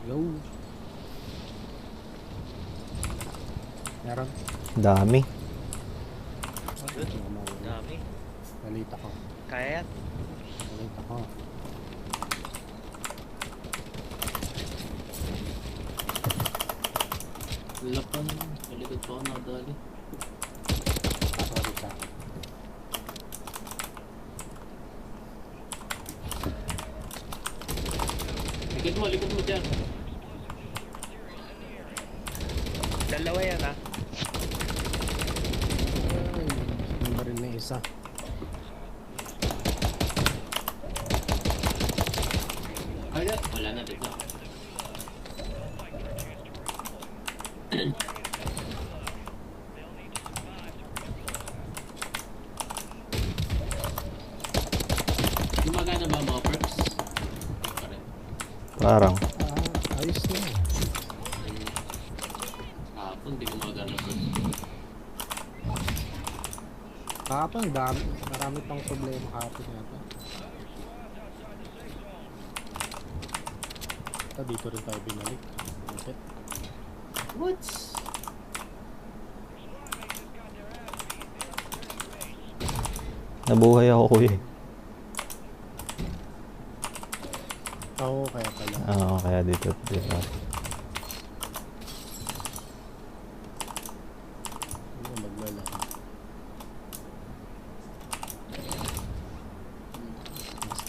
Yo. Meron. Dami. Good. Dami. Nalita ko. Kaya yan. Nalita ko. Lapan. Malikod pa ako nakadali. Sorry sa akin. Likod mo dyan. Dalawa yan ah. Ay, sumba rin na isa. Ay, wala na dito. Gumagana ba ang mga perks? Parang. Ayos na. Kahapon di gumagana perks. Kahapon, marami pang problema kahapon yata. Ito, dito rin tayo binalik. Bakit? What? Nabuhay ako kuya. Oo, kaya pala. Oo, kaya dito. Ano, maglalaki.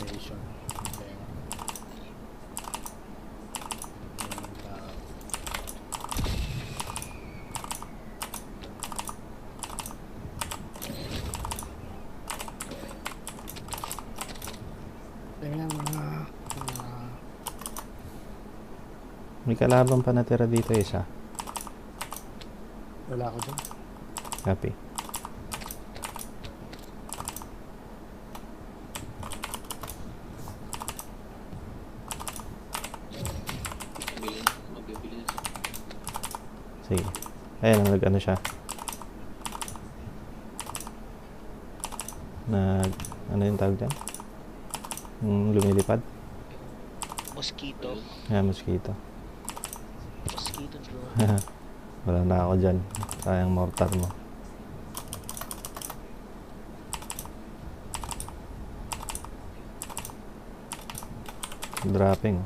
Station. Okay. May kalaban pa natira dito isa. Wala ako dyan. Happy. Magbibili na. Sige. Ayan, nag-ano siya. Ano yung tawag dyan? Lumilipad? Mosquito. Ayan, mosquito. Mosquito drone. Wala na ako dyan. Sayang mortar mo. Dropping.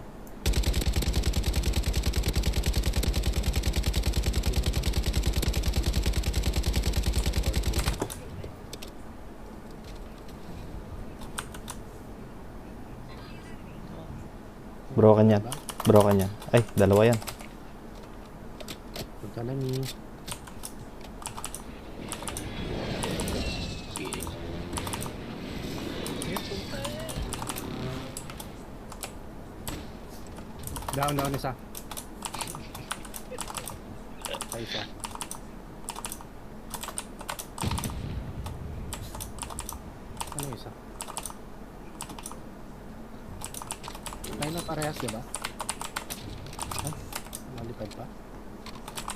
Broken yan. Broken yan. Ay, dalawa yan. Punta na ni. Sige. Down isa. Isa. Ano isa? Tayo na parehas, diba? Ay, malipad pa.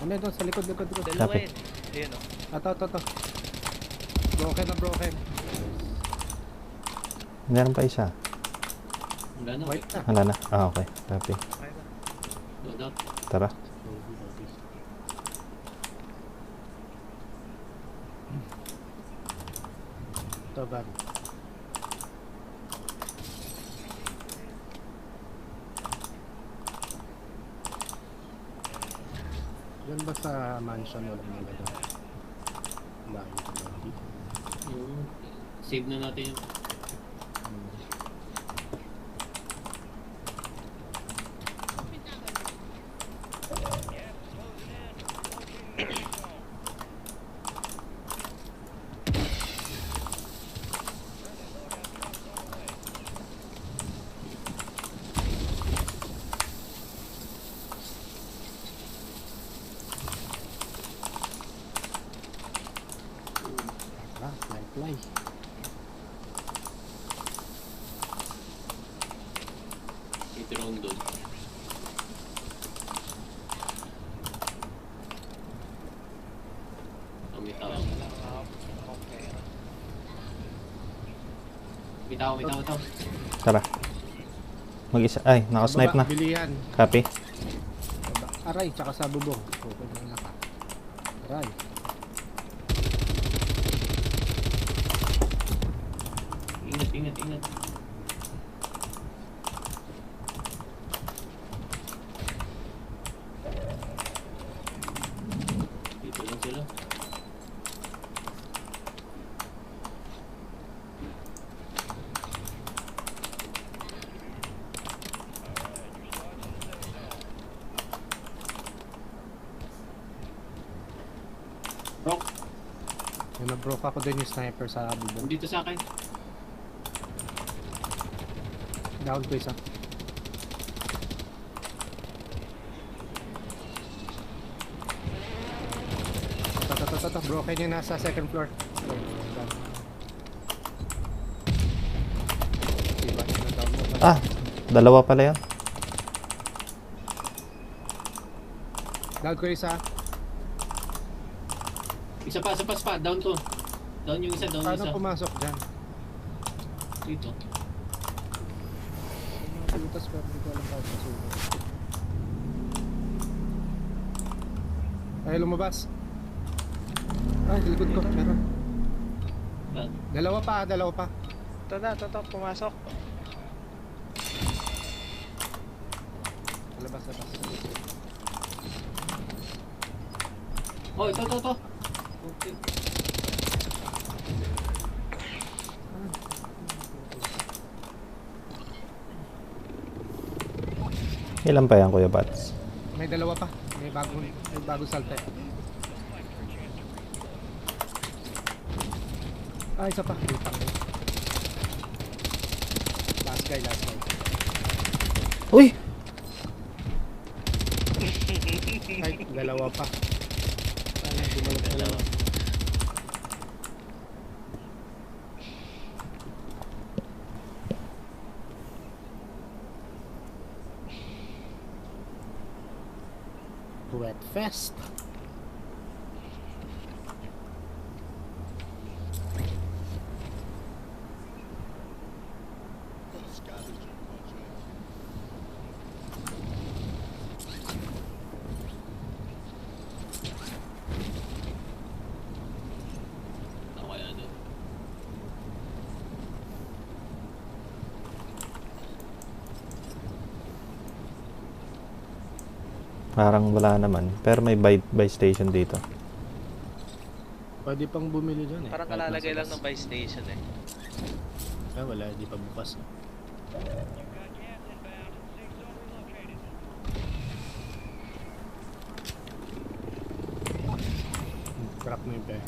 Ano yun doon sa likod? Dalawa Copy. yan. Ayun o. Ito. Broken. Meron pa isa. Wala na. White na. Wala na. Ah, okay. Happy. Okay ba? Load out. Tara. Ito, bag. Yan ba sa mansion walang nalagay? Layo ko na dito. Save na natin yung Fly. i-drone doon. Bitaw. Okay. Bitaw. Tara. Mag-isa. Ay, nakasnipe Baba, na. Bilihan. Copy. Baba. Aray, tsaka sa bubong. Okay na naka. Aray. Ingat, ingat, ingat. Dito lang sila. Rock, Yung nag-broke ako din yung sniper sa bubong. dito sa akin. Down ko isa. Ito, broken yung nasa second floor. Diba, yung down mo. Ah, dalawa pala yan. Down ko isa. Isa pa, isa pa. Down to. Down yung isa, down yung Paano isa. pumasok dyan? Dito. Yung mga pilutas pero hindi ko alam paano pasok. Ay, lumabas. Ay, likod ko. Meron. Ah, Dalawa pa. Ito, pumasok. Labas. oh, ito. Okay. Ilan pa yan, Kuya Bats? May dalawa pa. May bagong salte. Ah, isa pa. Last guy. Uy! Ay, dalawa pa. Ay, gumalag dalawa. Wet Fest. Ako kaya doon. Parang wala naman. Pero may buy station dito. Pwede pang bumili dyan eh. Parang Kahit kalalagay nasa lang ng buy station eh. Ah, wala, di pa bukas. Crack mo yung pera.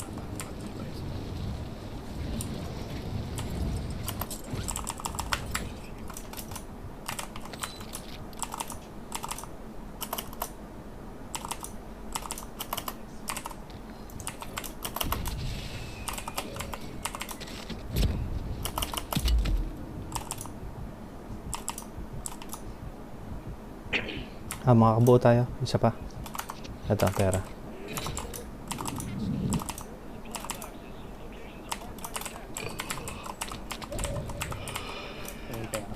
Ah, makakabuo tayo. Isa pa. Ito, pera. Yung pera.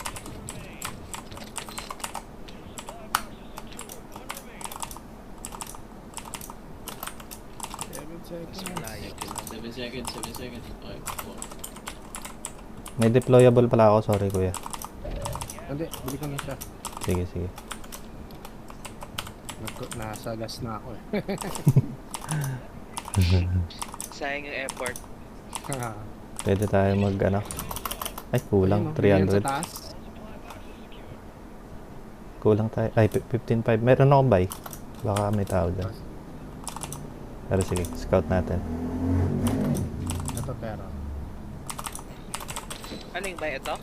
Mas malayo din. 7 seconds. Okay, cool. May deployable pala ako. Sorry, Kuya. Hindi, bili ko na siya. Sige. Nasa gas na ako eh. Sayang yung effort. Pwede tayo mag ano. Ay, kulang. Ayun, sa 300. taas. Kulang tayo. Ay, 15.5. Meron akong buy. Baka may tao dyan. Pero sige, scout natin. Ito pera. Ano yung buy ito?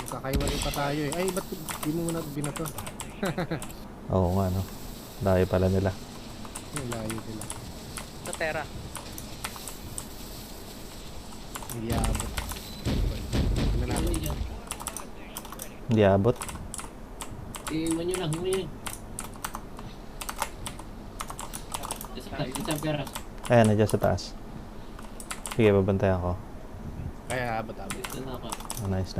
Magkakaiwalay pa tayo eh. Ay, ba't di mo muna binato? Oo nga, no. Layo pala nila. Yung layo nila. Ito pera. Hindi abot. Ano Ano natin? yan? Hindi abot. Iwan nyo lang. Isa pera. Ayan, nandiyan sa taas. Sige, babantayan ko. Kaya abot. Ito na ako. Oh, nice.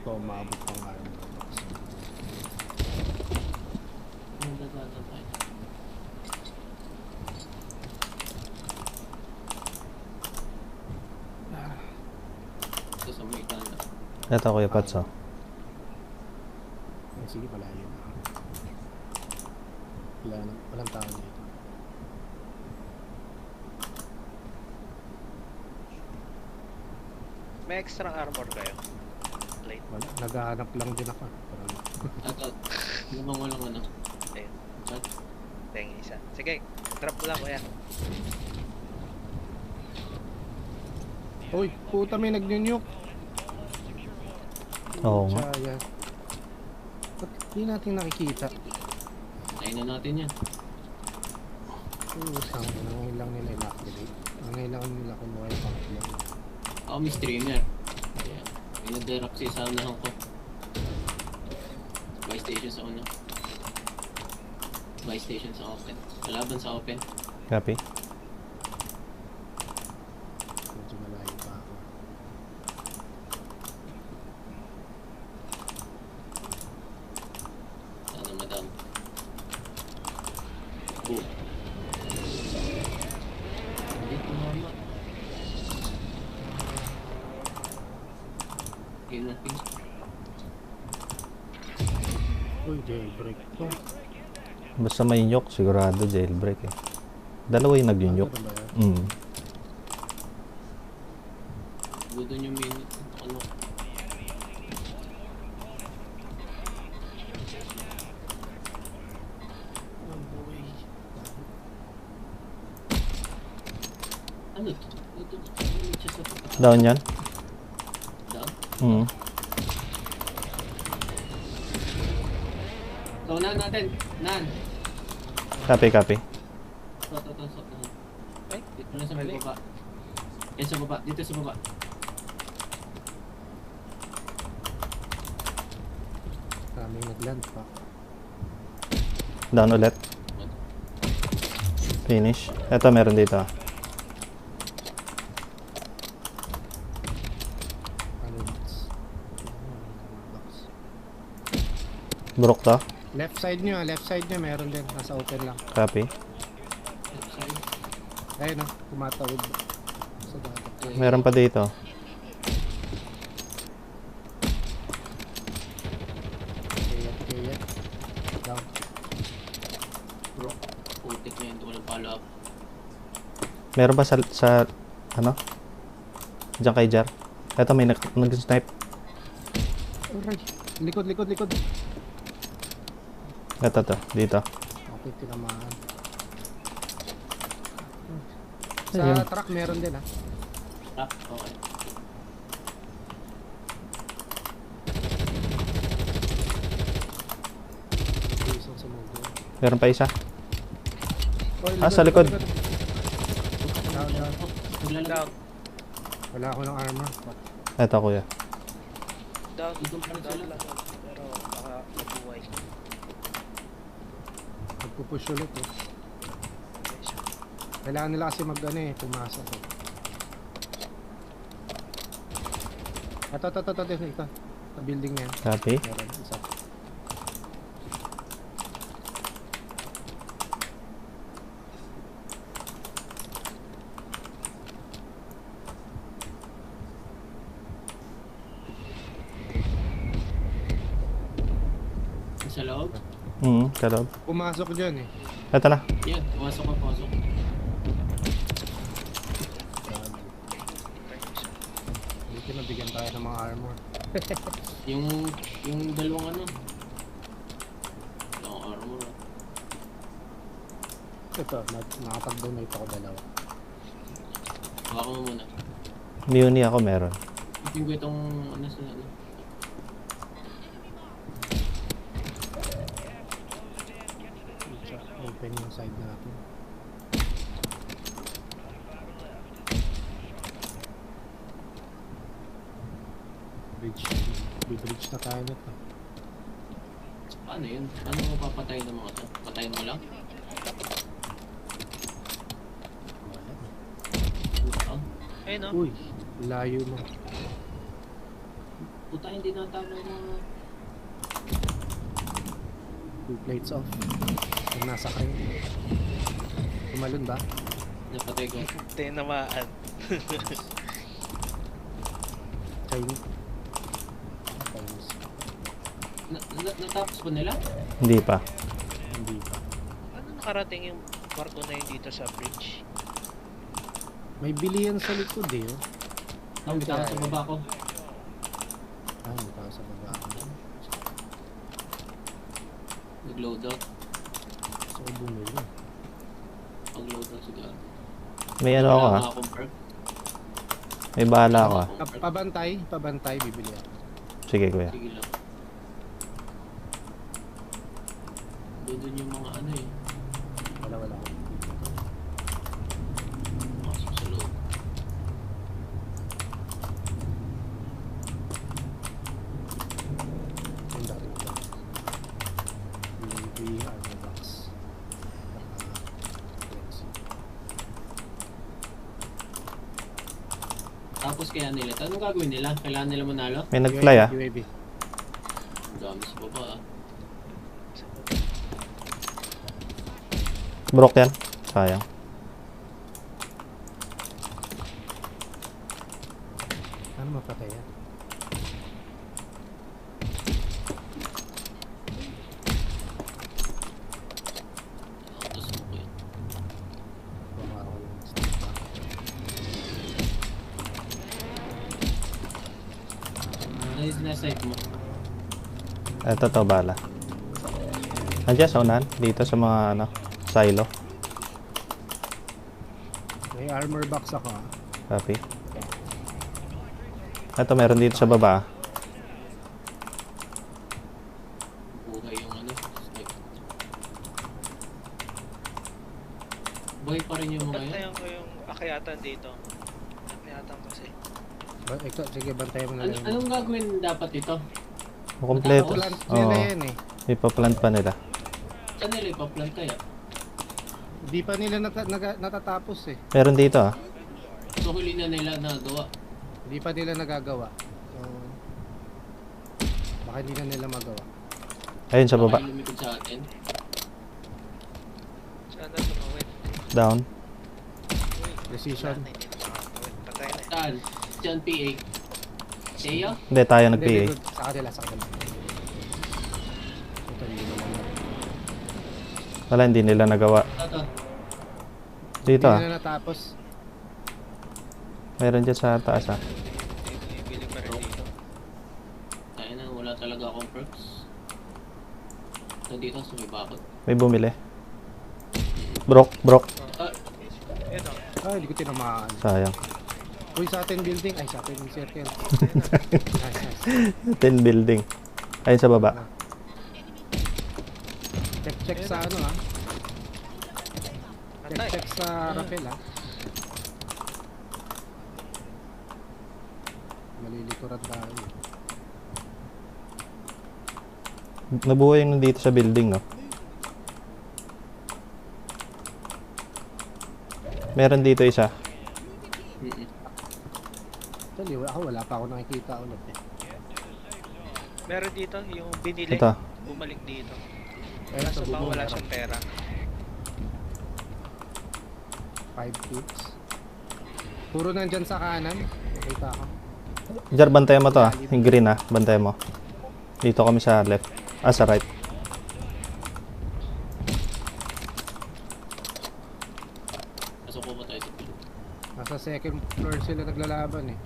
ko umabot pang armor box. Ang dadaan tayo. Ito sa may kanda. Ito Kuya Pats oh. Ay, sige, malayo na. Walang tao dito. May extra armor kayo? Plate. Wala, naghahanap lang din ako. Parang, Ito. Lamang walang ano. Ayun. Chat. Tingin isa. Sige, drop ko lang kuya. uy, puta may nag-nuke. Oo nga. Sayang. Ba't di natin nakikita? Tayin na natin yan. Usang, ngayon lang nila inactivate. Ngayon lang nila kumuha yung pang-clear. Ako may streamer. Ayan. May nag-derapsi sa unahan ko. Buy station sa una. Buy station sa open. Kalaban sa open. Copy. Medyo malayo pa ako. Sana madam. Boom. Hindi tumama. Game na ping. Uy, jailbreak to. Basta may nyok, sigurado jailbreak eh. Dalawa yung nag-nyok. Ano ba yan? Budon yung minute. Ano? Oh boy. Ano to? Ito. Ano siya sa pagkakataon? Down yan? Down? Mm. So, nan natin. Nan. Copy, copy. So. Ay, Dito na sa may mali. baba. Yan sa baba. Dito sa baba. Maraming nag-land pa. Down ulit. Finish. Ito meron dito. Ano box? Broke to. Left side nyo meron din. Nasa open lang. Copy. Sorry. Ayun tumatawid. Sa dagat. Meron pa dito. Kaya. Down. Bro. Putik na yun. Walang follow up. Meron pa sa ano? Diyan kay Jar. Ito may nag-snipe. Alright. Likod. Ito to. Dito. Okay, tinamaan. Ayun. Sa truck meron din Ah, okay. Isang sumugo. Meron pa isa. Oy, Ah, sa likod. Down. Maglalagay. Down. Wala ako ng armor. Ito kuya. Down. Dito pa rin Down sila. lang. Pero baka mabuhay. Magpupush ulit Okay siya. Kailangan nila kasi pumasok Ito. Sa building na yan. Copy. Meron isa. Sa loob. Kaloob. Pumasok dyan Ito na. Yan. Pumasok. Dito nabigyan tayo ng mga armor. Yung dalawang ano. Dalawang armor. Ito, nakapag-donate ako dalawa. Baka mo muna. Muni ako meron. Ipin ko itong ano sa ano. Open yung side natin. Bridge na tayo nito. Paano yun? Paano mo papatay ng mga to? Patayin mo lang? Wala. Oh. Ayun no? Uy, layo mo. Puta, hindi natama yung mga... 2 plates off. Kung nasa kayo. Tumalon ba? Napatay ko. Tinamaan. Chinese. Chinese. Natapos ba nila? Hindi pa. Hindi pa. Ano nakarating yung barko na yun dito sa bridge? May bilihan sa likod eh. Oh. Ang bitaw sa baba ko. Ah, may tao sa baba. Nag-load out. So, bumili. Pag-load out siguro. May ano ako ha. Wala akong perk. May bahala ako ha. Pabantay, bibili ako. Sige kuya. Sige lang. Doon yung mga ano eh. Wala. Masok sa loob. Yung dati ko. UAV, armor box. Tapos kaya nila. Anong gagawin nila? Kailangan nila manalo? May nag-fly ah. UAV. Ang dami sa baba ah. Broke yan. Sayang. Ano mapatay yan? Tapos mo ko yun. Bumaro yung stop pa. Ano yung sinasite mo? Ito to bala. Andiyan sa unahan. Dito sa mga ano. Silo. May armor box ako ah. Copy. Ito meron dito sa baba. Buhay yung ano. Snipe. Buhay pa rin yung mga yun. Bantayan ko yung akyatan dito. Akyatan kasi. Ito, sige, bantayan mo na lang. Anong gagawin dapat ito? Kompleto. Plant nila Oo. yan eh. Ipaplant pa nila. Saan nila ipaplant kaya? Hindi pa nila natatapos eh. Meron dito ah. So huli na nila nagawa. Hindi pa nila nagagawa. So, baka hindi na nila magawa. Ayun sa baba. Baka lumikod sa atin. Sana tumawid. Down. Precision. Wala na, hindi na makakawid. Patay na. Saan? Saan PA? Sa iyo? Hindi tayo Hindi, nag-PA. dito, sa kanila. Ito, hindi naman. Wala, hindi nila nagawa. Ito. Dito Hindi ah. na natapos. Meron dyan sa taas ah. Bibili pa rin dito. Tayo na, wala talaga akong perks. Ito dito, sumibakot. May bumili. Broke. Ah, Ito. Ay, hindi ko tinamaan. Sayang. Uy, sa atin building. Ay, sa atin yung circle. Nice. 10 building. Ayun sa baba. Check sa ano ah. Patay. Check sa rappel ah. Malilikuran tayo. Nabuhay yung nandito sa building no. Meron dito isa. Actually, wala pa ako nakikita ulit eh. Meron dito yung binili. Ito. Bumalik dito. Ayun, Kaso sa baka bubong, wala meron. siyang pera. 5 feet. Puro nandyan sa kanan. Nakita ako. Jar, bantayan mo to ah. Yung green ah. Bantayan mo. Dito kami sa left. Ah, sa right. pasok ko ba tayo sa pilo? Nasa second floor sila naglalaban eh.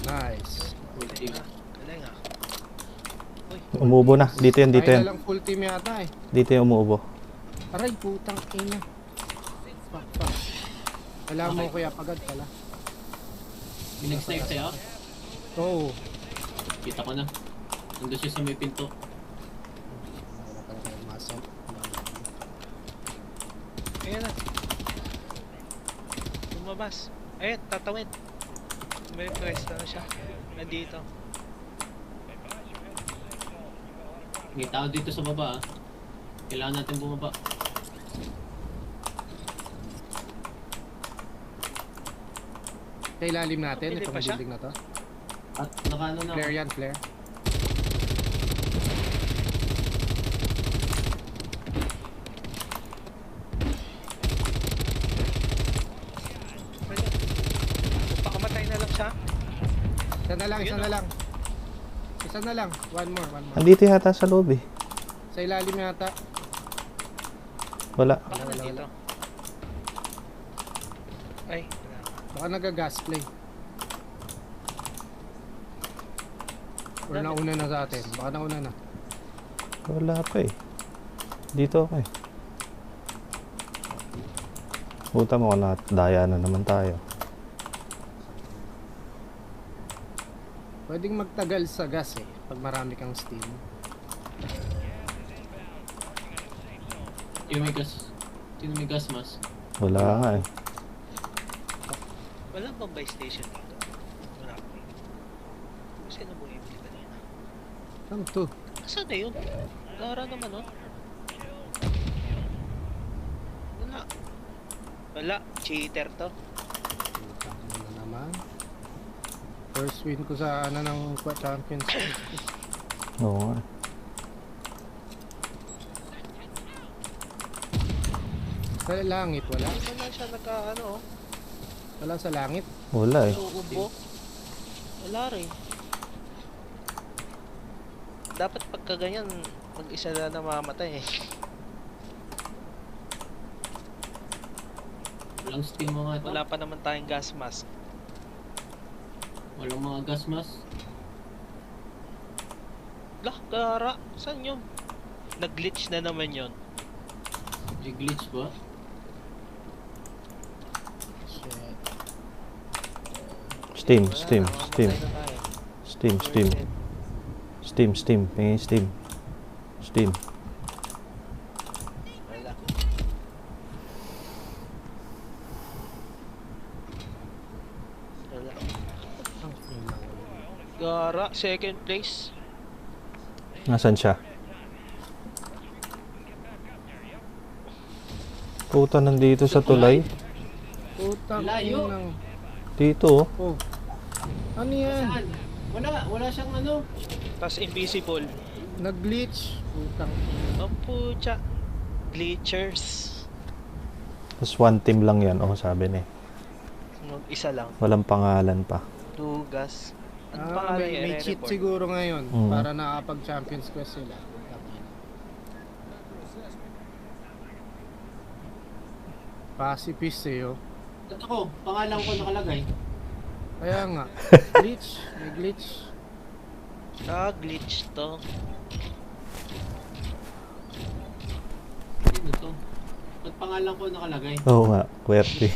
Nice. Full team. Galing ah. Umuubo na. Dito yan, dito Tayo yan. na lang full team yata eh. Dito yung umuubo. Aray, putang ina. Fuck. Kailangan mo kuya pagad pala. May nag-snipe sa'yo? Oh. Kita ko na. Nandun siya sa may pinto. Wala pala tayong muscle. Ayan na. Lumabas. Ayan, tatawid. May pwesto na siya. Nandito. May tao dito sa baba ah. Kailangan natin bumaba. Sa ilalim natin, Pili itong pa siya? building na to. At nakaano na Flare ako. yan, flare. Wala. Pakamatay na lang siya. Isa na lang, isa Yun, na ah. lang. Isa na lang. One more, one more. Andito yata sa loob eh. Sa ilalim yata. Wala. Baka Wala, nandito. Ay, wala. Baka nag-gas play. Or Dami. nauna na sa atin. Baka nauna na. Wala pa eh. Dito ako eh. Puta mo, daya na naman tayo. Pwedeng magtagal sa gas eh. Pag marami kang steam. Yung may gas. Yung may gas mask. Wala nga eh. Wala bang buy station dito? Wala ko eh. Sino mo yung kanina? Ano to? Saan na yun? Gara naman oh. Wala. Wala. Cheater to. Putang ina na naman. First win ko sa ano ng Champions League. Oo nga. Sa langit, wala. Hindi naman siya nagka-ano oh. Wala sa langit. Wala eh. Uubo. Wala rin. Dapat pagka ganyan, mag-isa na namamatay eh. Walang steam mga ito. Wala pa naman tayong gas mask. Walang mga gas mask. Lah, gara. Saan yun? Nag-glitch na naman yun. May glitch ba? Shit. Steam, Wala steam, na, steam. mamamatay na tayo. Steam, steam. Steam, steam. Pingin steam. Steam. Wala. Wala. Ang ina. Gara, second place. Nasaan siya? Puta, nandito sa tulay. Putang Layo. inang. Dito oh. Oh. Ano yan? Saan? Wala siyang ano. Tapos invisible. Nag-glitch. Putang. Ang pucha. Glitchers. Tapos one team lang yan. Oh, sabi ni. Isa lang. Walang pangalan pa. Dugas. Ano Ah, pangalan may, yung may cheat i-report? siguro ngayon Mm. para nakapag-Champions Quest sila. Putang ina. Pacifist eh oh. At ako, pangalan ko nakalagay. Kaya nga. Glitch. May glitch. Ah, glitch to. Sino to? At pangalan ko nakalagay. Oo nga. QWERTY.